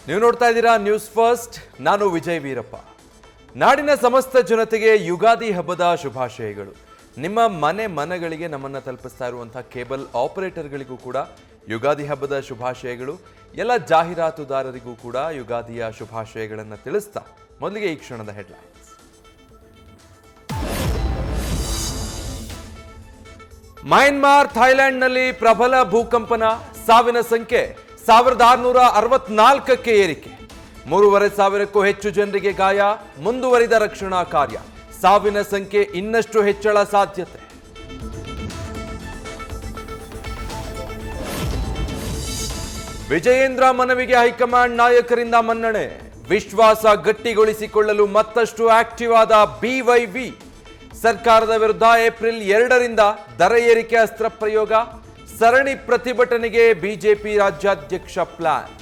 ನೀವು ನೋಡ್ತಾ ಇದ್ದೀರಾ ನ್ಯೂಸ್ ಫಸ್ಟ್. ನಾನು ವಿಜಯ್ ವೀರಪ್ಪ. ನಾಡಿನ ಸಮಸ್ತ ಜನತೆಗೆ ಯುಗಾದಿ ಹಬ್ಬದ ಶುಭಾಶಯಗಳು. ನಿಮ್ಮ ಮನೆಗಳಿಗೆ ನಮ್ಮನ್ನು ತಲುಪಿಸ್ತಾ ಇರುವಂತಹ ಕೇಬಲ್ ಆಪರೇಟರ್ಗಳಿಗೂ ಕೂಡ ಯುಗಾದಿ ಹಬ್ಬದ ಶುಭಾಶಯಗಳು. ಎಲ್ಲ ಜಾಹೀರಾತುದಾರರಿಗೂ ಕೂಡ ಯುಗಾದಿಯ ಶುಭಾಶಯಗಳನ್ನು ತಿಳಿಸ್ತಾ ಮೊದಲಿಗೆ ಈ ಕ್ಷಣದ ಹೆಡ್ಲೈನ್ಸ್. ಮಯನ್ಮಾರ್ ಥೈಲ್ಯಾಂಡ್ನಲ್ಲಿ ಪ್ರಬಲ ಭೂಕಂಪನ, ಸಾವಿನ ಸಂಖ್ಯೆ 1664ಕ್ಕೆ ಏರಿಕೆ. 3500ಕ್ಕೂ ಹೆಚ್ಚು ಜನರಿಗೆ ಗಾಯ, ಮುಂದುವರಿದ ರಕ್ಷಣಾ ಕಾರ್ಯ. ಸಾವಿನ ಸಂಖ್ಯೆ ಇನ್ನಷ್ಟು ಹೆಚ್ಚಳ ಸಾಧ್ಯತೆ. ವಿಜಯೇಂದ್ರ ಮನವಿಗೆ ಹೈಕಮಾಂಡ್ ನಾಯಕರಿಂದ ಮನ್ನಣೆ. ವಿಶ್ವಾಸ ಗಟ್ಟಿಗೊಳಿಸಿಕೊಳ್ಳಲು ಮತ್ತಷ್ಟು ಆಕ್ಟಿವ್ ಆದ ಬಿವೈವಿ. ಸರ್ಕಾರದ ವಿರುದ್ಧ ಏಪ್ರಿಲ್ 2ರಿಂದ ದರ ಏರಿಕೆ ಅಸ್ತ್ರ ಪ್ರಯೋಗ. ಸರಣಿ ಪ್ರತಿಭಟನೆಗೆ ಬಿಜೆಪಿ ರಾಜ್ಯಾಧ್ಯಕ್ಷ ಪ್ಲಾನ್.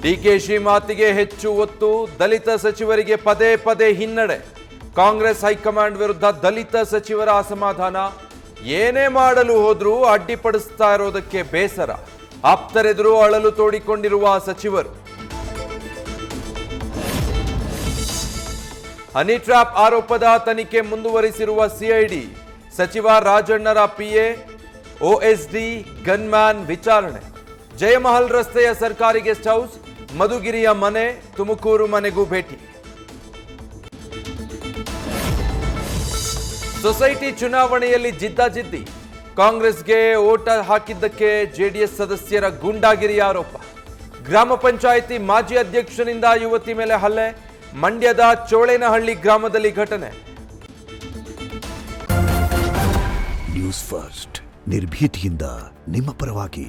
ಡಿಕೆಶಿ ಮಾತಿಗೆ ಹೆಚ್ಚು ಒತ್ತು, ದಲಿತ ಸಚಿವರಿಗೆ ಪದೇ ಪದೇ ಹಿನ್ನಡೆ. ಕಾಂಗ್ರೆಸ್ ಹೈಕಮಾಂಡ್ ವಿರುದ್ಧ ದಲಿತ ಸಚಿವರ ಅಸಮಾಧಾನ. ಏನೇ ಮಾಡಲು ಹೋದ್ರೂ ಅಡ್ಡಿಪಡಿಸ್ತಾ ಇರೋದಕ್ಕೆ ಬೇಸರ. ಆಪ್ತರೆದುರು ಅಳಲು ತೋಡಿಕೊಂಡಿರುವ ಸಚಿವರು. ಹನಿ ಟ್ರ್ಯಾಪ್ ಆರೋಪದ ತನಿಖೆ ಮುಂದುವರಿಸಿರುವ ಸಿಐಡಿ. ಸಚಿವ ರಾಜಣ್ಣರ ಪಿಎ ಒಎಸ್ಡಿ ಗನ್ಮ್ಯಾನ್ ವಿಚಾರಣೆ. ಜಯಮಹಲ್ ರಸ್ತೆಯ ಸರ್ಕಾರಿ ಗೆಸ್ಟ್ ಹೌಸ್, ಮಧುಗಿರಿಯ ಮನೆ, ತುಮಕೂರು ಮನೆಗೂ ಭೇಟಿ. ಸೊಸೈಟಿ ಚುನಾವಣೆಯಲ್ಲಿ ಜಿದ್ದಾಜಿದ್ದಿ. ಕಾಂಗ್ರೆಸ್ಗೆ ಓಟ ಹಾಕಿದ್ದಕ್ಕೆ ಜೆಡಿಎಸ್ ಸದಸ್ಯರ ಗೂಂಡಾಗಿರಿ ಆರೋಪ. ಗ್ರಾಮ ಪಂಚಾಯಿತಿ ಮಾಜಿ ಅಧ್ಯಕ್ಷನಿಂದ ಯುವತಿ ಮೇಲೆ ಹಲ್ಲೆ. ಮಂಡ್ಯದ ಚೋಳೇನಹಳ್ಳಿ ಗ್ರಾಮದಲ್ಲಿ ಘಟನೆ. ನ್ಯೂಸ್ ಫಸ್ಟ್, ನಿರ್ಭೀತಿಯಿಂದ ನಿಮ್ಮ ಪರವಾಗಿ.